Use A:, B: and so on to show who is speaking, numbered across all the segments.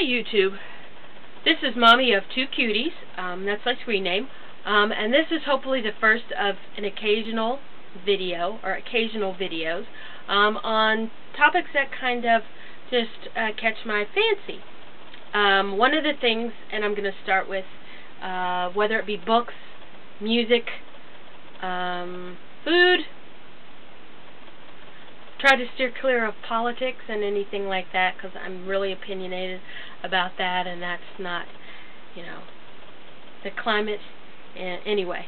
A: YouTube. This is Mommy of Two Cuties. That's my screen name. And this is hopefully the first of an occasional video, or occasional videos, on topics that kind of just catch my fancy. One of the things, and I'm going to start with, whether it be books, music, food, try to steer clear of politics and anything like that, because I'm really opinionated about that, and that's not, the climate. Anyway,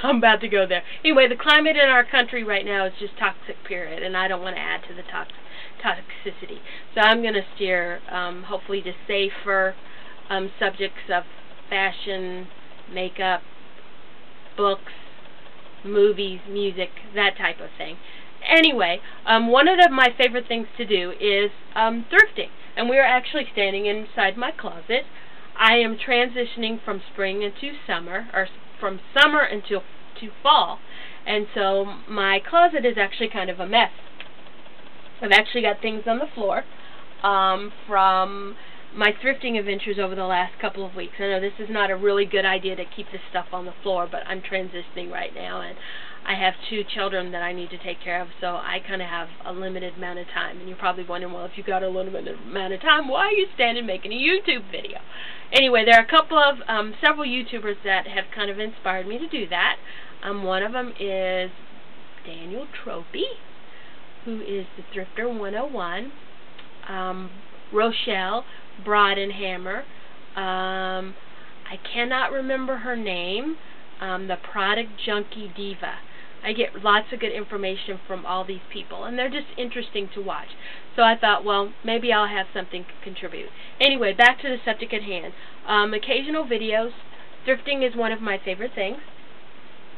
A: I'm about to go there. Anyway, the climate in our country right now is just toxic, period, and I don't want to add to the toxicity. So I'm going to steer, hopefully, to safer subjects of fashion, makeup, books, movies, music, that type of thing. Anyway, one of my favorite things to do is thrifting, and we are actually standing inside my closet. I am transitioning from spring into summer, or from summer into fall, and so my closet is actually kind of a mess. I've actually got things on the floor from my thrifting adventures over the last couple of weeks. I know this is not a really good idea to keep this stuff on the floor, but I'm transitioning right now, and I have 2 children that I need to take care of, so I kind of have a limited amount of time. And you're probably wondering, well, if you got a limited amount of time, why are you standing making a YouTube video? Anyway, there are a couple of, several YouTubers that have kind of inspired me to do that. One of them is Daniel Tropey, who is the Thrifter 101. Rochelle BorderHammer. I cannot remember her name. The ProductJunkieDiva. I get lots of good information from all these people, and they're just interesting to watch. So I thought, well, maybe I'll have something to contribute. Anyway, back to the subject at hand. Occasional videos. Thrifting is one of my favorite things.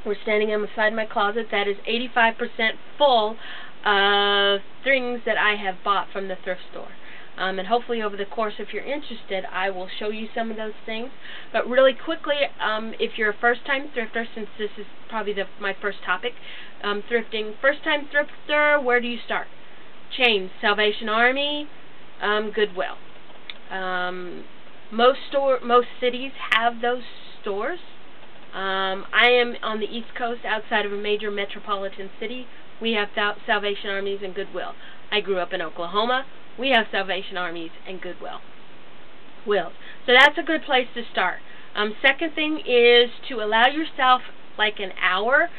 A: We're standing inside my closet that is 85% full of things that I have bought from the thrift store. And hopefully over the course, if you're interested, I will show you some of those things. But really quickly, if you're a first-time thrifter, since this is probably my first topic, thrifting, first-time thrifter, where do you start? Chains, Salvation Army, Goodwill. Most cities have those stores. I am on the East Coast, outside of a major metropolitan city. We have Salvation Armies and Goodwill. I grew up in Oklahoma. We have Salvation Armies and Goodwill. So that's a good place to start. Second thing is to allow yourself like an hour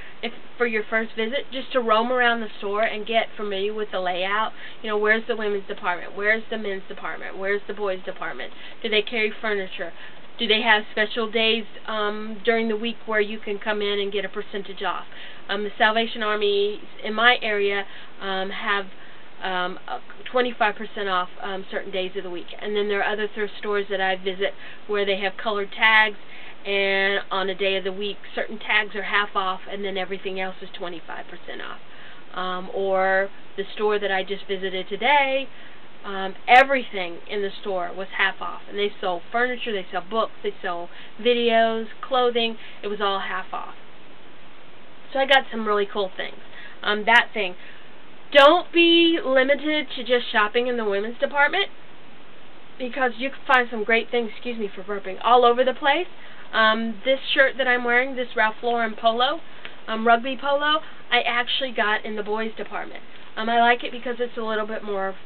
A: for your first visit, just to roam around the store and get familiar with the layout. Where's the women's department? Where's the men's department? Where's the boys' department? Do they carry furniture? Do they have special days during the week where you can come in and get a percentage off? The Salvation Army in my area have 25% off certain days of the week. And then there are other thrift stores that I visit where they have colored tags, and on a day of the week certain tags are half off, and then everything else is 25% off. Or the store that I just visited today, everything in the store was half off, and they sold furniture, they sell books, they sell videos, clothing. It was all half off. So I got some really cool things. That thing. Don't be limited to just shopping in the women's department, because you can find some great things, excuse me for burping, all over the place. This shirt that I'm wearing, this Ralph Lauren polo, rugby polo, I actually got in the boys department. I like it because it's a little bit more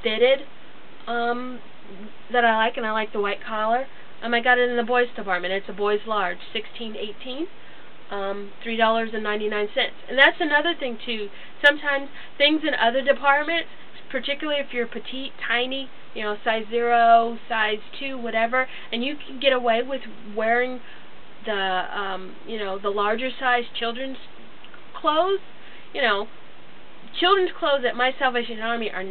A: fitted, that I like, and I like the white collar. I got it in the boys department. It's a boys large, 16-18. $3.99. And that's another thing too. Sometimes things in other departments, particularly if you're petite, tiny, size 0, size 2, whatever, and you can get away with wearing the the larger size children's clothes. Children's clothes at my Salvation Army are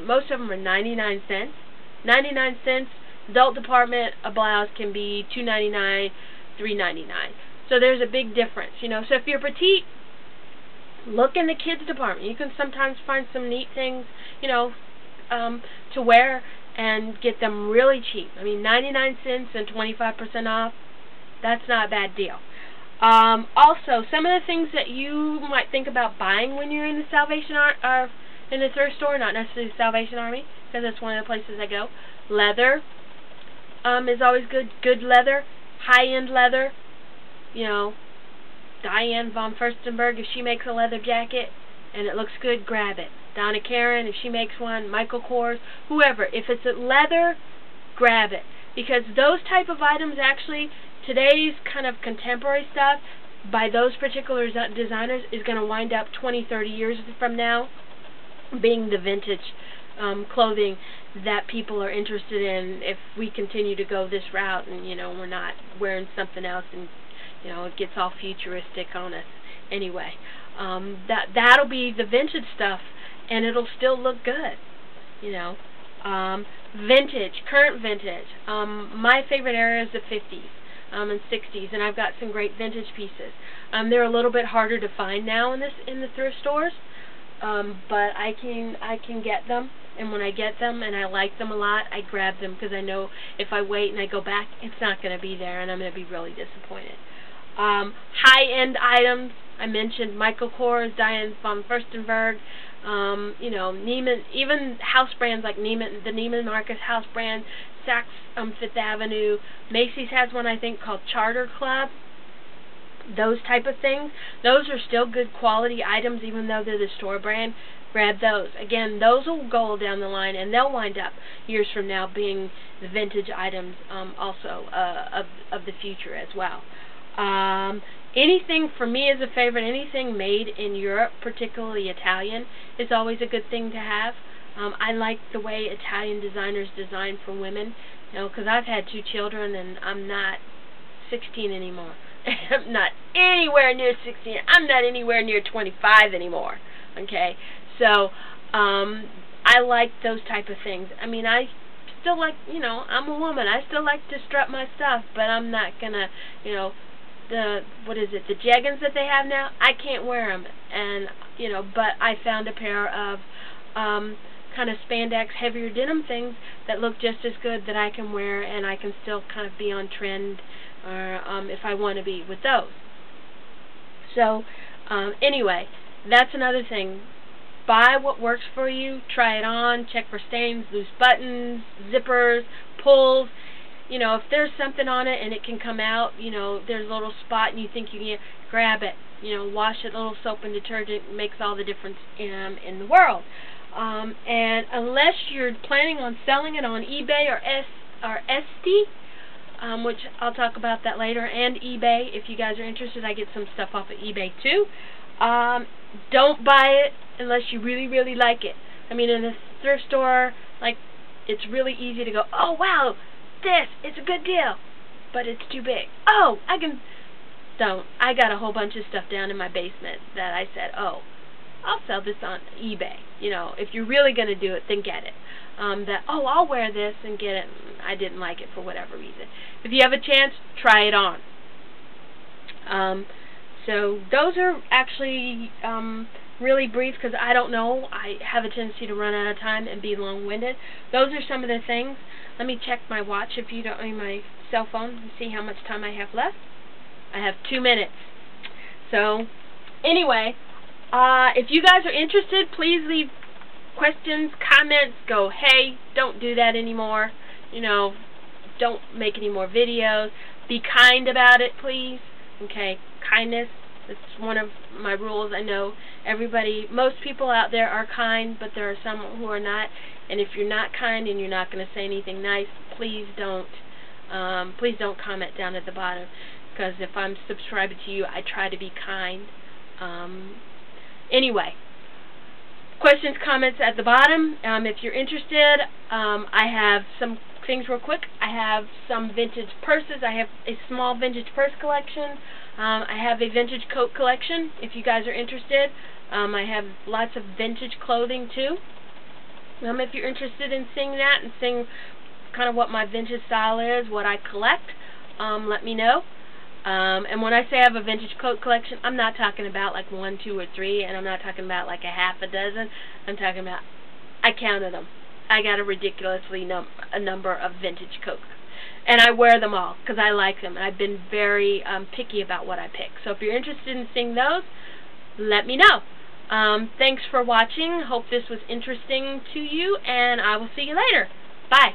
A: most of them are 99 cents. 99 cents. Adult department, a blouse can be $2.99, $3.99. So there's a big difference, So if you're petite, look in the kids department. You can sometimes find some neat things, to wear and get them really cheap. 99 cents and 25% off, that's not a bad deal. Also, some of the things that you might think about buying when you're in the Salvation in the thrift store, not necessarily the Salvation Army, because that's one of the places I go. Leather is always good. Good leather, high-end leather. You know, Diane von Furstenberg, if she makes a leather jacket and it looks good, grab it. Donna Karan, if she makes one, Michael Kors, whoever. If it's a leather, grab it. Because those type of items, actually, today's kind of contemporary stuff, by those particular designers, is going to wind up 20, 30 years from now being the vintage clothing that people are interested in if we continue to go this route and, you know, we're not wearing something else and, you know, it gets all futuristic on us anyway. That'll be the vintage stuff, and it'll still look good, you know. Vintage, current vintage. My favorite era is the 50s. And 60s, and I've got some great vintage pieces. They're a little bit harder to find now in the thrift stores, but I can get them, and when I get them and I like them a lot, I grab them because I know if I wait and I go back, it's not going to be there, and I'm going to be really disappointed. High-end items, I mentioned Michael Kors, Diane von Furstenberg, you know, Neiman, even house brands like Neiman, the Neiman Marcus house brand, Saks Fifth Avenue. Macy's has one, I think, called Charter Club. Those type of things. Those are still good quality items, even though they're the store brand. Grab those. Again, those will go down the line, and they'll wind up years from now being the vintage items also of the future as well. Anything for me is a favorite. Anything made in Europe, particularly Italian, is always a good thing to have. I like the way Italian designers design for women, you know, because I've had 2 children and I'm not 16 anymore. I'm not anywhere near 16. I'm not anywhere near 25 anymore. Okay, so I like those type of things. I mean, I still like, you know, I'm a woman. I still like to strut my stuff, but I'm not gonna, you know, the jeggings that they have now, I can't wear them, and you know, but I found a pair of kind of spandex, heavier denim things that look just as good that I can wear, and I can still kind of be on trend, if I want to be with those. So anyway, that's another thing. Buy what works for you. Try it on. Check for stains, loose buttons, zippers, pulls. You know, if there's something on it and it can come out, you know, there's a little spot and you think you can grab it. You know, wash it, a little soap and detergent makes all the difference in the world. And unless you're planning on selling it on eBay or Etsy, which I'll talk about that later, and eBay, if you guys are interested, I get some stuff off of eBay too. Don't buy it unless you really, really like it. I mean, in a thrift store, like, it's really easy to go, oh, wow, it's a good deal, but it's too big. Oh, I got a whole bunch of stuff down in my basement that I said, oh, I'll sell this on eBay. You know, if you're really going to do it, then get it. I'll wear this and get it. I didn't like it for whatever reason. If you have a chance, try it on. So those are actually really brief because I don't know. I have a tendency to run out of time and be long-winded. Those are some of the things. Let me check my watch if you don't need my cell phone and see how much time I have left. I have 2 minutes. So anyway, if you guys are interested, please leave questions, comments, go, hey, don't do that anymore. You know, don't make any more videos. Be kind about it, please. Okay, kindness, it's one of my rules. I know most people out there are kind, but there are some who are not. And if you're not kind and you're not going to say anything nice, please don't comment down at the bottom. Because if I'm subscribing to you, I try to be kind. Anyway, questions, comments at the bottom. If you're interested, I have some things real quick. I have some vintage purses. I have a small vintage purse collection. I have a vintage coat collection, if you guys are interested. I have lots of vintage clothing, too. If you're interested in seeing that and seeing kind of what my vintage style is, what I collect, let me know. And when I say I have a vintage coat collection, I'm not talking about like 1, 2, or 3, and I'm not talking about like a half a dozen. I'm talking about, I counted them. I got a ridiculously number of vintage coats. And I wear them all because I like them. And I've been very picky about what I pick. So if you're interested in seeing those, let me know. Thanks for watching. Hope this was interesting to you, and I will see you later. Bye.